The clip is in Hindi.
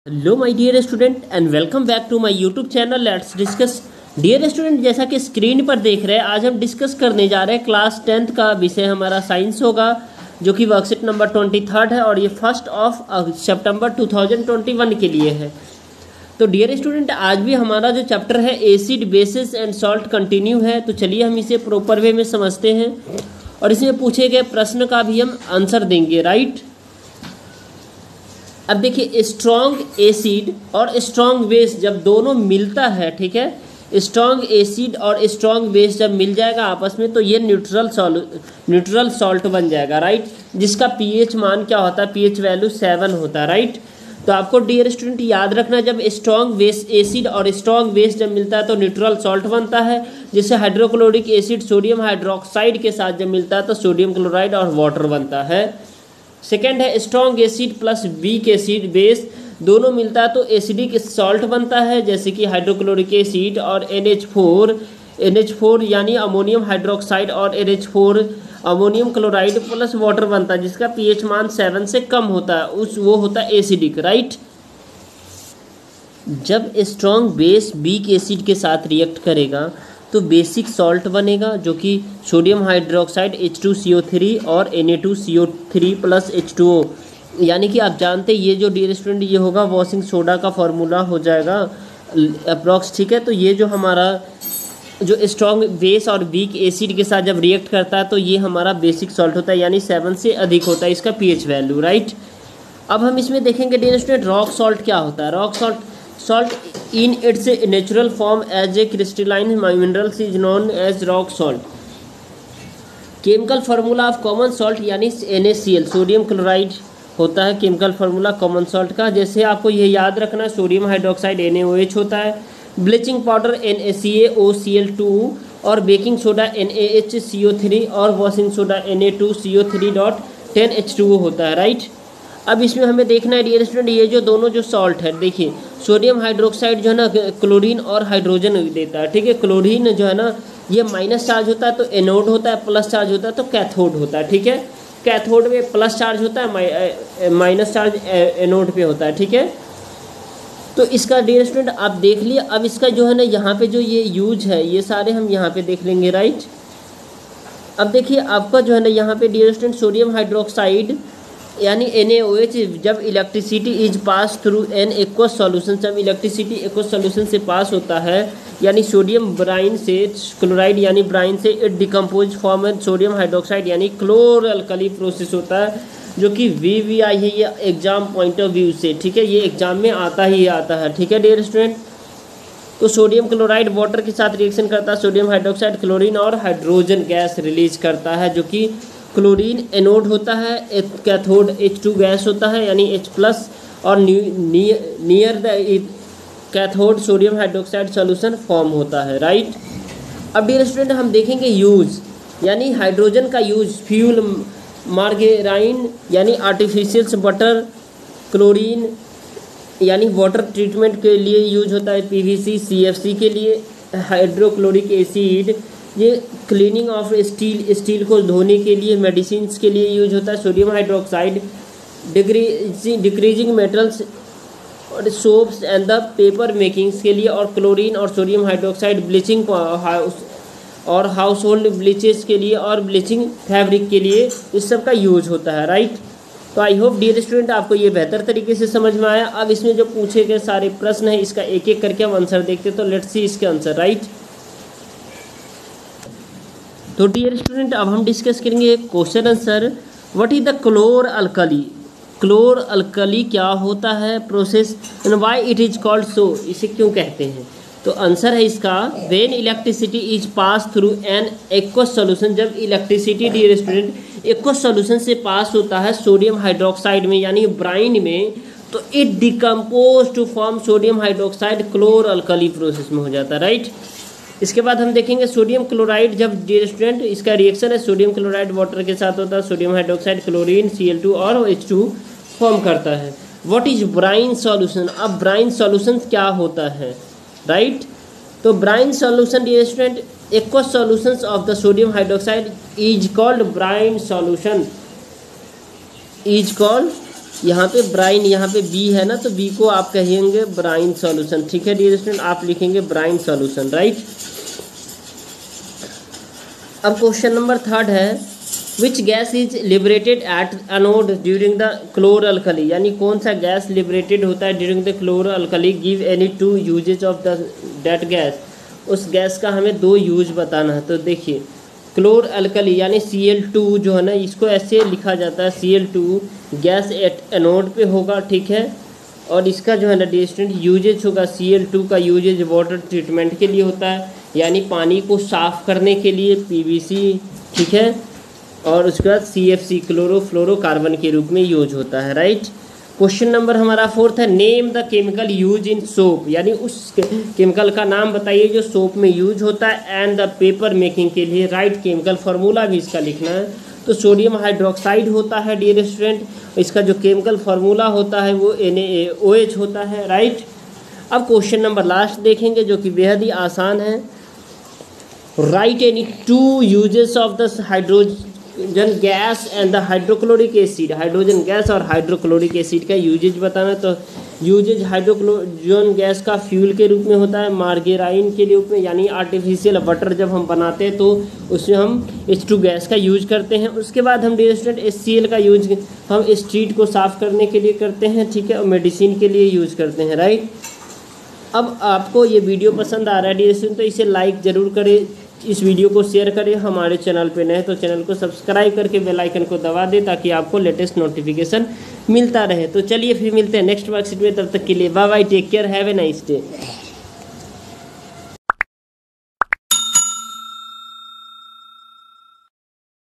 Hello my dear student and welcome back to my YouTube channel let's discuss. Dear student, जैसा कि स्क्रीन पर देख रहे हैं, आज हम डिस्कस करने जा रहे हैं क्लास 10th का विषय हमारा साइंस होगा, जो कि वर्कशीट नंबर 23 है और ये 1 सितंबर 2021 के लिए है। तो डियर स्टूडेंट, आज भी हमारा जो चैप्टर है acid basis and salt continue है। तो चलिए हम इसे प्रॉपर वे में समझते हैं और इसमें पूछे गए प्रश्न का भी हम आंसर देंगे। राइट, अब देखिए, स्ट्रॉन्ग एसिड और स्ट्रॉन्ग बेस जब दोनों मिलता है, ठीक है, स्ट्रॉन्ग एसिड और स्ट्रॉन्ग बेस जब मिल जाएगा आपस में, तो ये न्यूट्रल सॉल्ट बन जाएगा। राइट, जिसका पीएच मान क्या होता है, पीएच वैल्यू 7 होता है। राइट, तो आपको डियर स्टूडेंट याद रखना, जब स्ट्रॉन्ग बेस एसिड और स्ट्रॉन्ग बेस जब मिलता है तो न्यूट्रल सॉल्ट बनता है। जैसे हाइड्रोक्लोरिक एसिड सोडियम हाइड्रोक्साइड के साथ जब मिलता है तो सोडियम क्लोराइड और वाटर बनता है। सेकेंड है strong acid plus weak acid base दोनों मिलता है तो एसिडिक सॉल्ट बनता है, जैसे कि हाइड्रोक्लोरिक एसिड और NH4 यानी अमोनियम हाइड्रोक्साइड और NH4 ammonium chloride plus water बनता है, जिसका पीएच मान 7 से कम होता है, वो होता है एसिडिक। राइट, जब स्ट्रॉन्ग बेस वीक एसिड के साथ रिएक्ट करेगा तो बेसिक सॉल्ट बनेगा, जो कि सोडियम हाइड्रोक्साइड H2CO3 और Na2CO3 प्लस H2O। यानी कि आप जानते हैं ये जो डियर स्टूडेंट ये होगा वॉशिंग सोडा का फॉर्मूला हो जाएगा अप्रॉक्स। ठीक है, तो ये जो हमारा जो स्ट्रॉन्ग बेस और वीक एसिड के साथ जब रिएक्ट करता है तो ये हमारा बेसिक सॉल्ट होता है, यानी 7 से अधिक होता है इसका पीएच वैल्यू। राइट, अब हम इसमें देखेंगे डियर स्टूडेंट रॉक सॉल्ट क्या होता है। Rock salt in its natural form as a crystalline minerals is known as rock salt। Chemical formula of common salt यानी NaCl सोडियम क्लोराइड होता है केमिकल फार्मूला कॉमन सॉल्ट का। जैसे आपको ये याद रखना, सोडियम हाइड्रोक्साइड NaOH होता है, ब्लीचिंग पाउडर NaCaOCl2 और बेकिंग सोडा NaHCO3 और वॉशिंग सोडा Na2CO3.10H2O होता है। राइट, अब इसमें हमें देखना है डियर स्टूडेंट, ये जो दोनों जो सॉल्ट है, देखिए सोडियम हाइड्रोक्साइड जो है ना क्लोरीन और हाइड्रोजन देता है। ठीक है, क्लोरीन जो है ना ये माइनस चार्ज होता है तो एनोड होता है, प्लस चार्ज होता है तो कैथोड होता है। ठीक है, कैथोड में प्लस चार्ज होता है, माइनस चार्ज एनोड पे होता है। ठीक है, तो इसका डियर स्टूडेंट आप देख लिए। अब इसका जो है ना यहाँ पे जो ये यूज है ये सारे हम यहाँ पे देख लेंगे। राइट, अब देखिए आपका जो है ना यहाँ पे डियर स्टूडेंट सोडियम हाइड्रोक्साइड यानी NaOH जब electricity is pass through an aqueous solution, जब इलेक्ट्रिसिटी एक्वस सॉल्यूशन से पास होता है, यानी सोडियम ब्राइन से क्लोराइड यानी ब्राइन से it decompose form sodium hydroxide यानी क्लोर अल्कली प्रोसेस होता है, जो कि VVI है ये एग्जाम पॉइंट ऑफ व्यू से। ठीक है, ये एग्जाम में आता ही आता है। ठीक है डियर स्टूडेंट, तो सोडियम क्लोराइड वाटर के साथ रिएक्शन करता है, सोडियम हाइड्रोक्साइड क्लोरीन और हाइड्रोजन गैस रिलीज करता है, जो कि क्लोरीन एनोड होता है, कैथोड H2 गैस होता है यानी H+ और near the cathode sodium hydroxide solution form होता है। राइट, अब डियर स्टूडेंट हम देखेंगे यूज, यानी हाइड्रोजन का यूज फ्यूल, मार्गेराइन यानी आर्टिफिशियल बटर, क्लोरीन यानी वाटर ट्रीटमेंट के लिए यूज होता है, PVC CFC के लिए, हाइड्रोक्लोरिक एसिड ये क्लीनिंग ऑफ स्टील को धोने के लिए, मेडिसिन के लिए यूज होता है, सोडियम हाइड्रोक्साइड डिक्रीजिंग मेटल्स और soaps and the paper makings के लिए, और क्लोरीन और सोडियम हाइड्रोक्साइड ब्लीचिंग और हाउस होल्ड ब्लीचेस के लिए और ब्लीचिंग फैब्रिक के लिए इस सब का यूज होता है। राइट, तो आई होप डियर स्टूडेंट आपको ये बेहतर तरीके से समझ में आया। अब इसमें जो पूछे गए सारे प्रश्न हैं इसका एक एक करके हम आंसर देखते हैं, तो लेट्स सी इसके आंसर। राइट, तो डियर स्टूडेंट अब हम डिस्कस करेंगे question answer. What is the chlor alkali. Chlor alkali क्या होता है, process and why it is called so, इसे क्यों कहते हैं। तो आंसर है इसका, when electricity is pass through an aqueous solution, जब electricity dear student aqueous solution से पास होता है सोडियम हाइड्रोक्साइड में यानी ब्राइन में, तो it decompose to form sodium hydroxide chlor alkali process में हो जाता है। राइट, इसके बाद हम देखेंगे सोडियम क्लोराइड, जब डियर स्टूडेंट इसका रिएक्शन है सोडियम क्लोराइड वाटर के साथ होता है, सोडियम हाइड्रोक्साइड क्लोरीन Cl2 और H2 फॉर्म करता है। What is brine solution. अब ब्राइन सॉल्यूशन क्या होता है। राइट, तो brine solution dear student aqueous solutions of the sodium hydroxide is called brine solution, is called यहाँ पे ब्राइन, यहाँ पे बी है ना, तो बी को आप कहेंगे ब्राइन सॉल्यूशन। ठीक है डियर स्टूडेंट, आप लिखेंगे ब्राइन सॉल्यूशन, राइट। अब क्वेश्चन नंबर 3 है, which gas is liberated at anode during the chlor alkali, यानी कौन सा गैस लिबरेटेड होता है during the chlor alkali, give any 2 uses of the that gas. उस गैस का हमें 2 यूज बताना है। तो देखिए क्लोर अल्कली यानी Cl2 जो है ना, इसको ऐसे लिखा जाता है, Cl2 गैस एट एनोड पे होगा, ठीक है। और इसका जो है ना डियर स्टूडेंट यूजेज होगा, Cl2 का यूजेज वाटर ट्रीटमेंट के लिए होता है, यानी पानी को साफ़ करने के लिए, PVC, ठीक है। और उसके बाद CFC क्लोरोफ्लोरोकार्बन के रूप में यूज होता है, राइट। क्वेश्चन नंबर हमारा 4 है, name the chemical use in soap, यानी उस केमिकल का नाम बताइए जो सोप में यूज होता है, एंड द पेपर मेकिंग के लिए, राइट। केमिकल फार्मूला भी इसका लिखना है। तो सोडियम हाइड्रोक्साइड होता है डियर स्टूडेंट, इसका जो केमिकल फार्मूला होता है वो NaOH होता है, राइट। अब क्वेश्चन नंबर लास्ट देखेंगे जो कि बेहद ही आसान है, right any 2 uses of the hydrogen gas and the hydrochloric acid, hydrogen gas और हाइड्रोक्लोरिक एसिड का यूजेज बताना। तो यूजेज हाइड्रोजन गैस का फ्यूल के रूप में होता है, मार्गेराइन के रूप में, यानी आर्टिफिशियल बटर जब हम बनाते हैं तो उसमें हम H2 गैस का यूज करते हैं। उसके बाद हम डियर स्टूडेंट HCl का यूज हम स्ट्रीट को साफ़ करने के लिए करते हैं, ठीक है, और मेडिसिन के लिए यूज करते हैं, राइट। अब आपको ये वीडियो पसंद आ रहा है डियर स्टूडेंट तो इसे लाइक ज़रूर करें, इस वीडियो को शेयर करें। हमारे चैनल पे नए तो चैनल को सब्सक्राइब करके बेल आइकन को दबा दें ताकि आपको लेटेस्ट नोटिफिकेशन मिलता रहे। तो चलिए फिर मिलते हैं नेक्स्ट वर्कशीट में, तब तक के लिए bye bye, take care, have a nice day.